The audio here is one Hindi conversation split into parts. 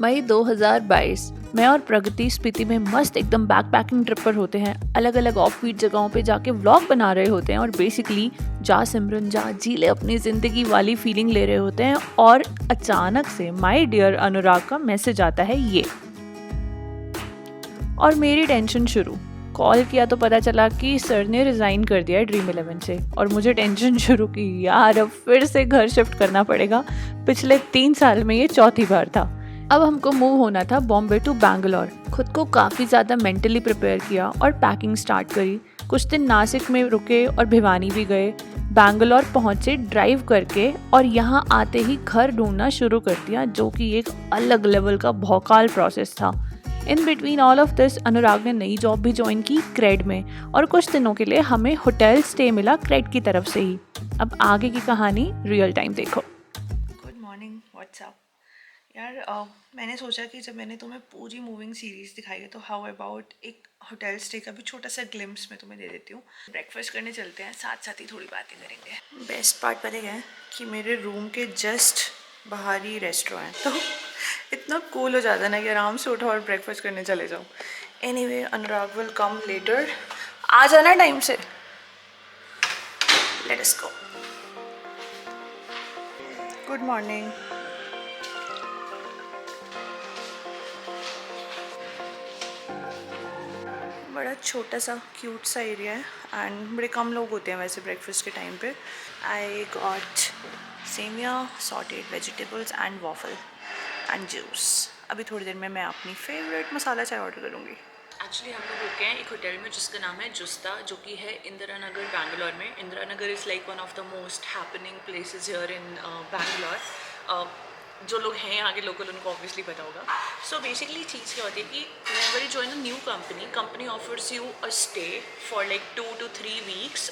मई 2022 मैं और प्रगति स्पीति में मस्त एकदम बैकपैकिंग ट्रिप पर होते हैं। अलग अलग ऑफ बीट जगहों पे जाके व्लॉग बना रहे होते हैं और बेसिकली जा सिमरन जा जी ले अपनी ज़िंदगी वाली फीलिंग ले रहे होते हैं। और अचानक से माय डियर अनुराग का मैसेज आता है ये, और मेरी टेंशन शुरू। कॉल किया तो पता चला कि सर ने रिज़ाइन कर दिया है ड्रीम 11 से, और मुझे टेंशन शुरू की, यार अब फिर से घर शिफ्ट करना पड़ेगा। पिछले 3 साल में ये चौथी बार था। अब हमको मूव होना था बॉम्बे टू बैंगलोर। खुद को काफ़ी ज़्यादा मेंटली प्रिपेयर किया और पैकिंग स्टार्ट करी। कुछ दिन नासिक में रुके और भिवानी भी गए। बैंगलोर पहुँचे ड्राइव करके, और यहाँ आते ही घर ढूंढना शुरू कर दिया, जो कि एक अलग लेवल का भौकाल प्रोसेस था। In between all of this Anurag ने नई जॉब भी ज्वाइन की क्रेड में, और कुछ दिनों के लिए हमें होटल स्टे मिला क्रेड की तरफ से ही। अब आगे की कहानी रियल टाइम देखो। गुड मॉर्निंग, व्हाट्सअप यार। मैंने सोचा कि जब मैंने तुम्हें पूरी मूविंग सीरीज़ दिखाई है तो हाउ अबाउट एक होटल स्टे का भी छोटा सा ग्लिम्स मैं तुम्हें दे देती हूँ। ब्रेकफास्ट करने चलते हैं, साथ साथ ही थोड़ी बातें करेंगे। बेस्ट पार्ट पता क्या है कि मेरे रूम के जस्ट बाहर ही रेस्टोरेंट, तो इतना कूल हो जाता है ना कि आराम से उठो और ब्रेकफास्ट करने चले जाओ। Anyway, Anurag will come later. आ जाना टाइम से। Let us go. Good morning. बड़ा छोटा सा क्यूट सा एरिया है एंड बड़े कम लोग होते हैं वैसे ब्रेकफास्ट के टाइम पे। I got semiya, sautéed vegetables and waffle and juice. अभी थोड़ी देर में मैं अपनी फेवरेट मसाला चाय ऑर्डर करूँगी। एक्चुअली हम लोग रुके हैं एक होटल में जिसका नाम है जुस्ता, जो कि है इंदिरा नगर बैंगलोर में। Indira Nagar is like one of the most happening places here in Bangalore. जो लोग हैं यहाँ के लोकल उनको ऑब्वियसली पता होगा। सो बेसिकली चीज़ क्या होती है कि whenever you join a new company offers you a stay for like 2 to 3 weeks.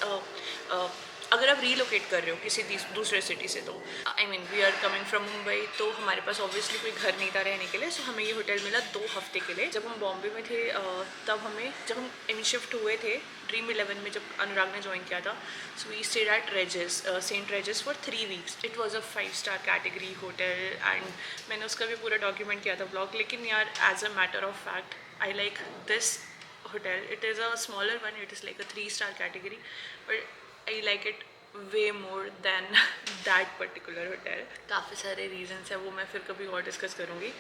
अगर आप रीलोकेट कर रहे हो किसी दूसरे सिटी से, तो I mean we are coming from Mumbai, तो हमारे पास ऑब्वियसली कोई घर नहीं था रहने के लिए। सो हमें ये होटल मिला 2 हफ्ते के लिए। जब हम बॉम्बे में थे तब जब हम इन शिफ्ट हुए थे ड्रीम 11 में, जब अनुराग ने ज्वाइन किया था, so we stayed at Regis, Saint Regis for 3 weeks. It was a 5-star category hotel and मैंने उसका भी पूरा डॉक्यूमेंट किया था ब्लॉग। लेकिन यार as a matter of fact I like this hotel. It is a smaller one, it is like a 3-star category, but I like it way more than that particular hotel. काफ़ी सारे reasons है, वो मैं फिर कभी और डिस्कस करूँगी।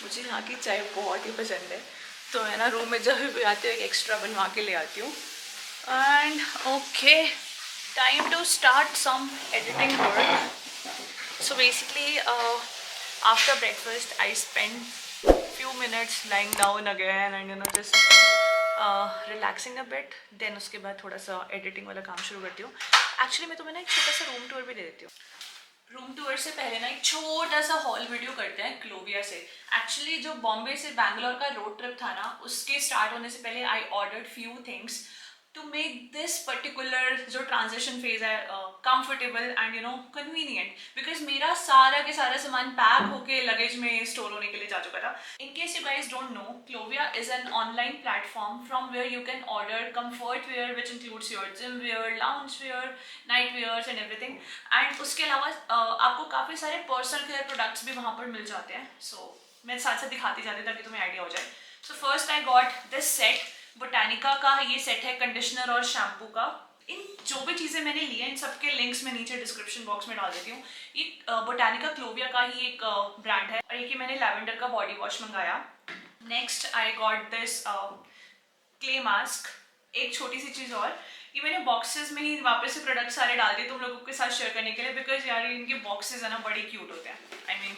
मुझे यहाँ की चाय बहुत ही पसंद है, तो मैं ना रूम में जब भी आती हूँ एक एक्स्ट्रा बनवा के ले आती हूँ। And okay, time to start some editing work. So basically after breakfast I spent few minutes lying down again and just relaxing a bit. Then उसके बाद थोड़ा सा एडिटिंग वाला काम शुरू करती हूँ। एक्चुअली मैं तुम्हें ना एक छोटा सा रूम टूर भी दे देती हूँ। रूम टूर से पहले ना एक छोटा सा हॉल वीडियो करते हैं क्लोविया से। एक्चुअली जो बॉम्बे से बैंगलोर का रोड ट्रिप था ना, उसके स्टार्ट होने से पहले I ordered few things to make this particular जो ट्रांजिशन फेज है कंफर्टेबल एंड कन्वीनियंट, बिकॉज मेरा सारा के सारा सामान पैक होके लगेज में स्टोर होने के लिए जा चुका था। In case you guys don't know, Clovia is an online platform from where you can order comfort wear which includes your gym wear, lounge wear, night wears and everything. And उसके अलावा आपको काफ़ी सारे पर्सनल केयर प्रोडक्ट्स भी वहाँ पर मिल जाते हैं। सो मैं साथ साथ दिखाती जाती हूँ ताकि तुम्हें आइडिया हो जाए। So first I got this set, Botanica का ये सेट है कंडीशनर और शैम्पू का। इन जो भी चीज़ें मैंने ली हैं इन सबके लिंक्स मैं नीचे डिस्क्रिप्शन बॉक्स में डाल देती हूँ। ये बोटानिका क्लोविया का ही एक ब्रांड है, और एक मैंने लैवेंडर का बॉडी वॉश मंगाया। Next I got this clay mask. एक छोटी सी चीज़ और, ये मैंने बॉक्सेस में ही वापस से प्रोडक्ट सारे डाल दिए तुम लोगों के साथ शेयर करने के लिए, बिकॉज यार इनके बॉक्सेस है ना बड़े क्यूट होते हैं। I mean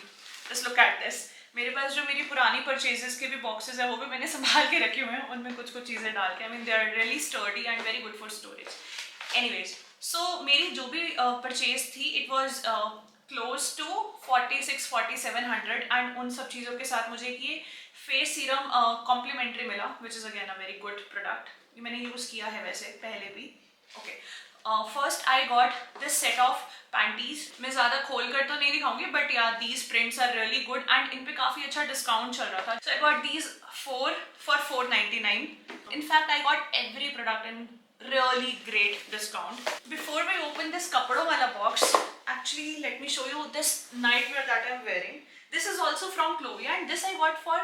just look at this. मेरे पास जो मेरी पुरानी परचेजेस के भी बॉक्सेस है वो भी मैंने संभाल के रखे हुए हैं, उनमें कुछ कुछ चीज़ें डाल के। I mean they are really sturdy and very good for storage. Anyways, so मेरी जो भी परचेज थी it was close to 46-4700 and उन सब चीज़ों के साथ मुझे ये फेस सीरम कॉम्प्लीमेंट्री मिला, which is again a very good product. ये मैंने यूज़ किया है वैसे पहले भी। Okay, first I got this set of panties. मैं ज़्यादा खोल कर तो नहीं दिखाऊंगी, बट यार these prints are really good and इन पे काफ़ी अच्छा डिस्काउंट चल रहा था। So I got these 4 for 499. In fact, I got every product in really great discount. Before we open this kappadon wala box, actually let me show you this nightwear that I'm wearing. This is also from Clovia, and this I got for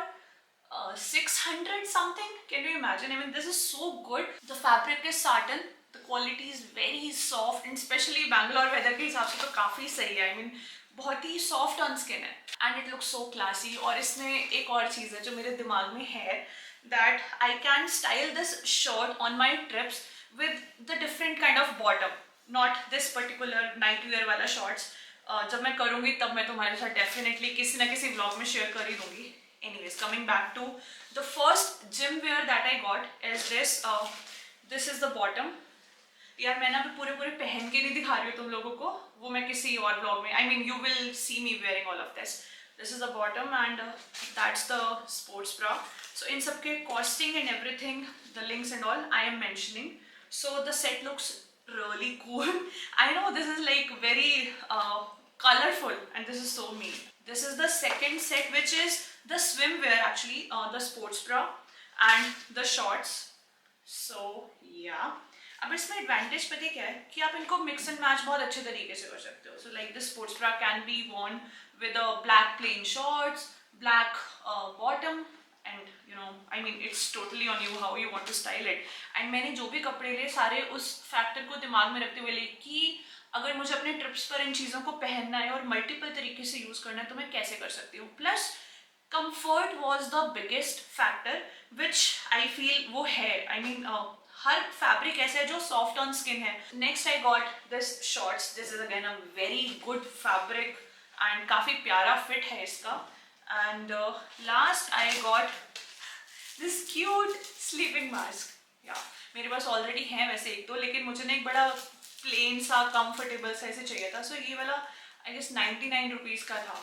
600 something. Can you imagine? I mean, this is so good. The fabric is satin. The quality is very soft, and especially Bangalore weather के हिसाब से तो काफी सही है. I mean, बहुत ही soft on skin है, and it looks so classy. और इसमें एक और चीज़ है जो मेरे दिमाग में है, that I can style this shirt on my trips with the different kind of bottom, not this particular night wear वाला shorts. जब मैं करूँगी तब मैं तुम्हारे साथ डेफिनेटली किसी ना किसी व्लॉग में शेयर कर ही दूँगी. Anyways, coming back to the first gym wear that I got is this. This is the bottom. यार मैं ना पूरे पहन के नहीं दिखा रही हूँ तुम लोगों को, वो मैं किसी और व्लॉग में, I mean you will see me wearing all of this. This is the bottom and that's the sports bra. So in सबके costing and everything, the links and all I am mentioning. So the set looks really cool. I know this is like very colorful and this is so me. This is the second set, which is the swimwear actually, the sports bra and the shorts. So yeah. अब इसमें एडवांटेज पता है क्या है कि आप इनको मिक्स एंड मैच बहुत अच्छे तरीके से कर सकते हो. So like this sports bra can be worn with a black plain shorts, black bottom, and you know I mean it's totally on you how you want to style it. And मैंने जो भी कपड़े लिए सारे उस फैक्टर को दिमाग में रखते हुए लिए कि अगर मुझे अपने ट्रिप्स पर इन चीज़ों को पहनना है और मल्टीपल तरीके से यूज़ करना है तो मैं कैसे कर सकती हूँ. Plus comfort was the biggest factor which I feel वो है. आई मीन हर फैब्रिक ऐसा है जो सॉफ्ट ऑन स्किन है. Next I got this shorts. This is again a very good fabric and काफ़ी प्यारा फिट है इसका. And last I got this cute sleeping mask. या मेरे पास ऑलरेडी है वैसे एक दो, लेकिन मुझे ना एक बड़ा प्लेन सा कंफर्टेबल सा ऐसे चाहिए था. सो ये वाला आई गेस 99 रुपीज़ का था.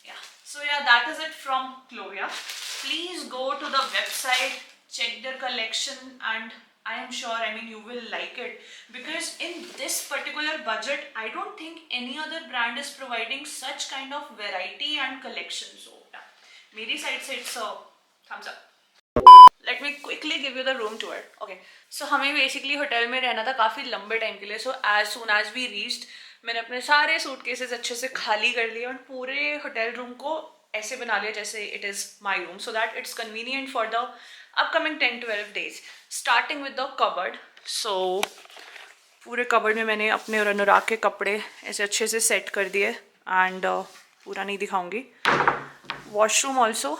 Yeah so yeah that is it from Clovia. Please go to the website, check their collection, and I am sure, I mean, you will like it, because in this particular budget I don't think any other brand is providing such kind of variety and collection. So yeah, मेरी side से it's a thumbs up. Let me quickly give you the room tour. Okay, so हमें basically होटल में रहना था काफ़ी लंबे टाइम के लिए. So as soon as we reached, मैंने अपने सारे सूटकेसेस अच्छे से खाली कर लिए और पूरे होटल रूम को ऐसे बना लिया जैसे it is my room, so that it's convenient for the upcoming 10-12 days. Starting with the cupboard. So पूरे कबर्ड में मैंने अपने और अनुराग के कपड़े ऐसे अच्छे से सेट कर दिए एंड पूरा नहीं दिखाऊंगी. Washroom also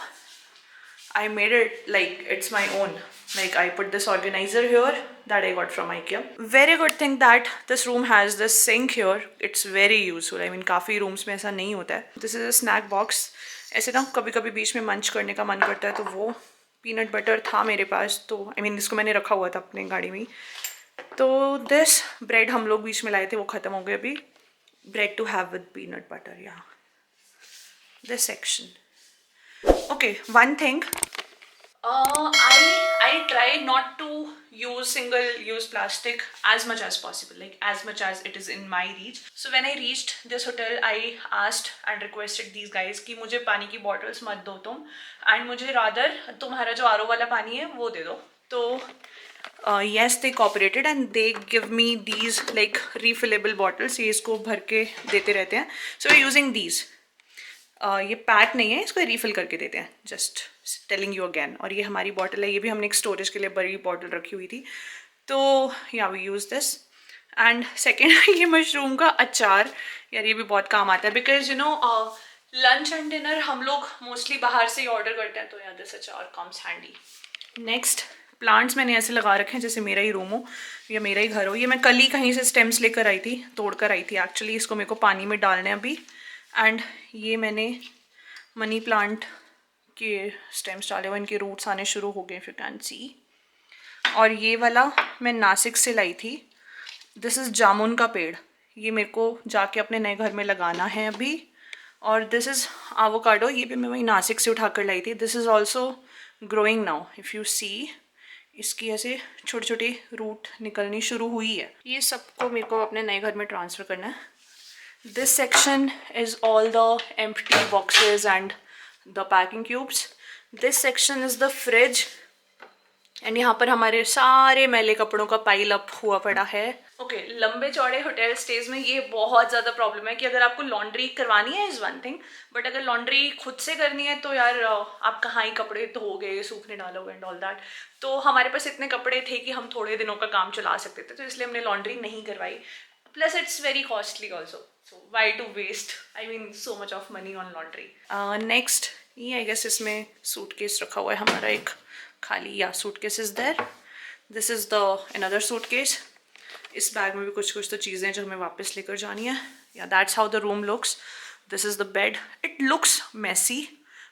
I made it like it's my own. Like I put this organizer here that I got from IKEA. Very good thing that this room has this sink here. It's very useful. I mean काफ़ी rooms में ऐसा नहीं होता है. This is a snack box. ऐसे ना कभी कभी बीच में मंच करने का मन करता है तो वो पीनट बटर था मेरे पास, तो आई मीन इसको मैंने रखा हुआ था अपने गाड़ी में. तो दिस ब्रेड हम लोग बीच में लाए थे, वो ख़त्म हो गए अभी. Bread to have with peanut butter. या this section. Okay, one thing, I try not to use single-use plastic as much as possible, like as much as it is in my reach. So when I reached this hotel, I asked and requested these guys कि मुझे पानी की bottles मत दो तुम, and मुझे rather तुम्हारा जो RO वाला पानी है वो दे दो. तो yes, they cooperated and they give me these like refillable bottles. ये इसको भर के देते रहते हैं. So we're using these. ये पैक नहीं है, इसको रिफ़िल करके देते हैं. Just telling you again. और ये हमारी बॉटल है, ये भी हमने एक स्टोरेज के लिए बड़ी बॉटल रखी हुई थी. तो yeah we use this. And second ये मशरूम का अचार. यार ये भी बहुत काम आता है because you know lunch and dinner हम लोग मोस्टली बाहर से ही ऑर्डर करते हैं, तो यार दिस अचार कम्स हैंडी. नेक्स्ट, प्लांट्स मैंने ऐसे लगा रखे हैं जैसे मेरा ही रूम हो या मेरा ही घर हो. ये मैं कल ही कहीं से स्टेम्स लेकर आई थी, तोड़ कर आई थी एक्चुअली. इसको मेरे को पानी में डालना है अभी. एंड ये मैंने मनी प्लांट के स्टेम्स डाले हुए, इनके रूट्स आने शुरू हो गए इफ़ यू कैन सी. और ये वाला मैं नासिक से लाई थी. दिस इज़ जामुन का पेड़. ये मेरे को जाके अपने नए घर में लगाना है अभी. और दिस इज़ एवोकाडो. ये भी मैं वही नासिक से उठा कर लाई थी. This is also growing now if you see. इसकी ऐसे छोटे छोटे रूट निकलनी शुरू हुई है. ये सबको मेरे को अपने नए घर में ट्रांसफ़र करना है. This section is all the empty boxes and the packing cubes. This section is the fridge. And यहाँ पर हमारे सारे मैले कपड़ों का पाइल अप हुआ पड़ा है। ओके, लंबे चौड़े होटल स्टेज में ये बहुत ज़्यादा प्रॉब्लम है कि अगर आपको लॉन्ड्री करवानी है इज़ वन थिंग, बट अगर लॉन्ड्री खुद से करनी है तो यार आप कहाँ ही कपड़े धोगे, सूखने डालोगे एंड ऑल दैट। तो हमारे पास इतने कपड़े थे कि हम थोड़े दिनों का काम चला सकते थे, तो इसलिए हमने लॉन्ड्री नहीं करवाई। Plus it's very costly also, so why to waste, I mean so much of money on laundry. Next ये आई गेस इसमें सूटकेस रखा हुआ है हमारा एक खाली, yeah suitcase is there, this is the another suitcase. इस बैग में भी कुछ कुछ तो चीज़ें हैं जो हमें वापस लेकर जानी है। Yeah that's how the room looks, this is the bed, it looks messy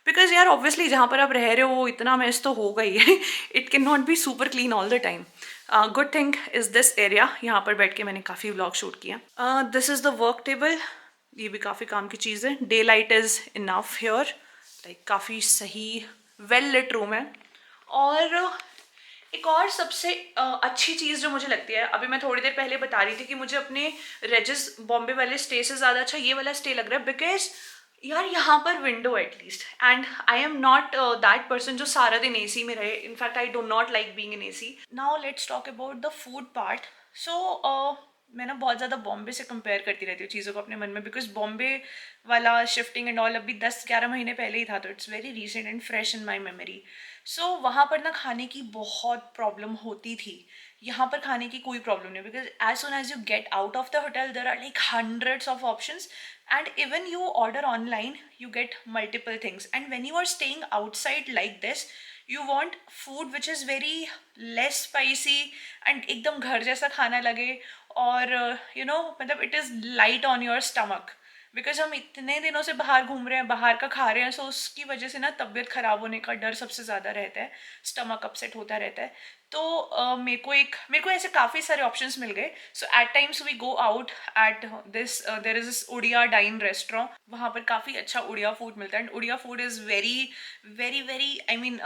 because यार ऑब्वियसली जहाँ पर आप रह रहे हो वो इतना मेस तो होगा ही it can not be super clean all the time. Good thing is this area, यहाँ पर बैठ के मैंने काफ़ी व्लॉग शूट किया। This is the work table, ये भी काफ़ी काम की चीज़ है। Day light is enough here, like काफ़ी सही वेल लिट रूम है। और एक और सबसे अच्छी चीज़ जो मुझे लगती है, अभी मैं थोड़ी देर पहले बता रही थी कि मुझे अपने रेजिस बॉम्बे वाले स्टे से ज़्यादा अच्छा ये वाला स्टे लग रहा है, बिकॉज यार यहाँ पर window at least, and I am not that person जो सारा दिन एसी में रहे। In fact I do not like being in AC. Now let's talk about the food part. So मैं ना बहुत ज़्यादा बॉम्बे से कंपेयर करती रहती हूँ चीज़ों को अपने मन में, बिकॉज बॉम्बे वाला शिफ्टिंग एंड ऑल अभी 10-11 महीने पहले ही था, तो it's very recent and fresh in my memory. So वहाँ पर ना खाने की बहुत प्रॉब्लम होती थी, यहाँ पर खाने की कोई प्रॉब्लम नहीं, because as soon as you get out of the hotel there are like hundreds of options, and even you order online you get multiple things, and when you are staying outside like this you want food which is very less spicy and एकदम घर जैसा खाना लगे, और मतलब it is light on your stomach, because हम इतने दिनों से बाहर घूम रहे हैं, बाहर का खा रहे हैं, सो उसकी वजह से ना तबीयत ख़राब होने का डर सबसे ज़्यादा रहता है, स्टमक अपसेट होता रहता है। तो मेरे को ऐसे काफ़ी सारे ऑप्शंस मिल गए। So at times we go out at this, there is this Odia dine restaurant, वहाँ पर काफ़ी अच्छा उड़िया फूड मिलता है, and Odia food is very very very I mean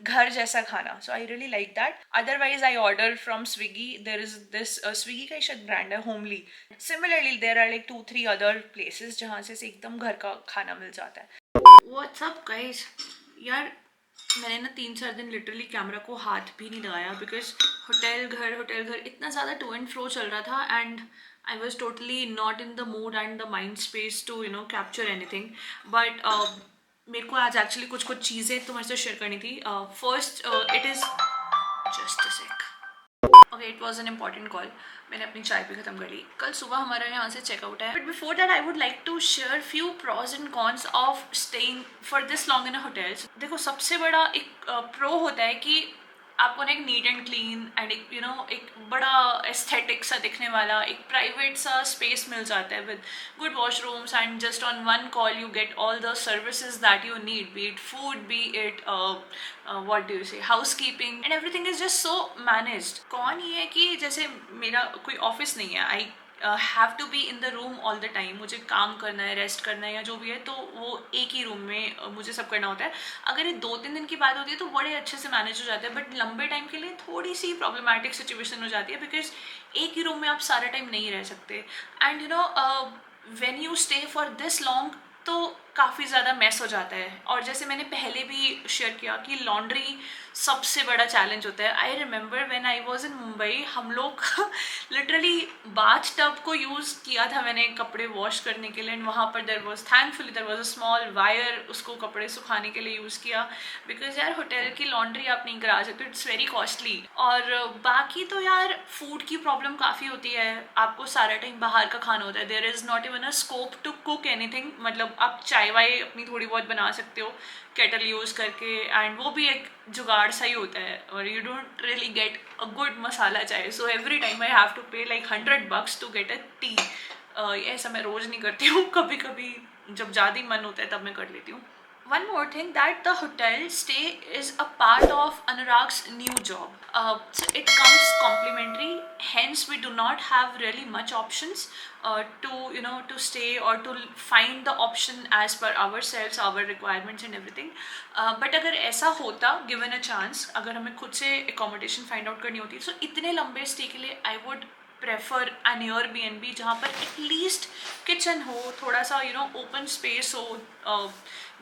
घर जैसा खाना, so I really like that. Otherwise I order from Swiggy, there is this Swiggy का ही शायद ब्रांड है, homely. Similarly there are like 2-3 other places जहाँ से एकदम घर का खाना मिल जाता है। व्हाट्सअप गाइस, यार मैंने ना 3-4 दिन लिटरली कैमरा को हाथ भी नहीं लगाया, बिकॉज होटल घर इतना ज़्यादा टू एंड फ्रो चल रहा था, and I was totally not in the mood and the mind space to capture anything. But मेरे को आज एक्चुअली कुछ कुछ चीज़ें तुम्हारे साथ शेयर करनी थी। First it is just a sec, okay, it was an important call. मैंने अपनी चाय भी खत्म कर ली, कल सुबह हमारा यहाँ से चेकआउट है। But before that I would like to share few pros and cons of staying for this long in a hotels. देखो, सबसे बड़ा एक प्रो होता है कि आपको ना एक नीट एंड क्लीन एंड एक एक बड़ा एस्थेटिक सा दिखने वाला एक प्राइवेट सा स्पेस मिल जाता है with good washrooms, and just on one call you get all the services that you need, B it food, B it what do you say, housekeeping, and everything is just so managed। कौन ये है कि जैसे मेरा कोई ऑफिस नहीं है, I have to be in the room all the time, मुझे काम करना है, रेस्ट करना है या जो भी है, तो वो एक ही रूम में मुझे सब करना होता है। अगर ये 2-3 दिन की बात होती है तो बड़े अच्छे से मैनेज हो जाता है, बट लंबे टाइम के लिए थोड़ी सी प्रॉब्लमैटिक सिचुएशन हो जाती है, बिकॉज एक ही रूम में आप सारा टाइम नहीं रह सकते, and when you stay for this long तो काफ़ी ज़्यादा मैस हो जाता है। और जैसे मैंने पहले भी शेयर किया कि लॉन्ड्री सबसे बड़ा चैलेंज होता है। I remember when I was in Mumbai, हम लोग लिटरली बाथ टब को यूज़ किया था मैंने कपड़े वॉश करने के लिए, एंड वहाँ पर thankfully there was a small wire, उसको कपड़े सुखाने के लिए यूज़ किया, बिकॉज यार होटल की लॉन्ड्री आप नहीं करा सकते, इट्स वेरी कॉस्टली। और बाकी तो यार फूड की प्रॉब्लम काफ़ी होती है, आपको सारा टाइम बाहर का खाना होता है, there is not even a scope to cook anything. मतलब आप चाय वाय अपनी थोड़ी बहुत बना सकते हो केटल यूज़ करके, एंड वो भी एक जुगाड़ सा ही होता है, और you don't really get a good masala chai, so every time I have to pay like $100 to get a tea. ऐसा मैं रोज़ नहीं करती हूँ, कभी कभी जब ज़्यादा ही मन होता है तब मैं कर लेती हूँ। One more thing, that the hotel stay is a part of Anurag's new job. So it comes complimentary. Hence, we do not have really much options to stay or to find the option as per ourselves, our requirements and everything. But अगर ऐसा होता, given a chance, अगर हमें खुद से accommodation find out करनी होती, so इतने लंबे stay के लिए I would prefer an Airbnb जहाँ पर एटलीस्ट किचन हो, थोड़ा सा ओपन स्पेस हो,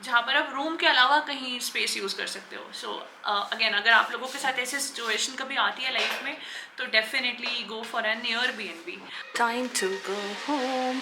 जहाँ पर आप रूम के अलावा कहीं स्पेस यूज़ कर सकते हो. सो अगेन, अगर आप लोगों के साथ ऐसी सिचुएशन कभी आती है लाइफ में तो definitely go for an Airbnb. Time to go home.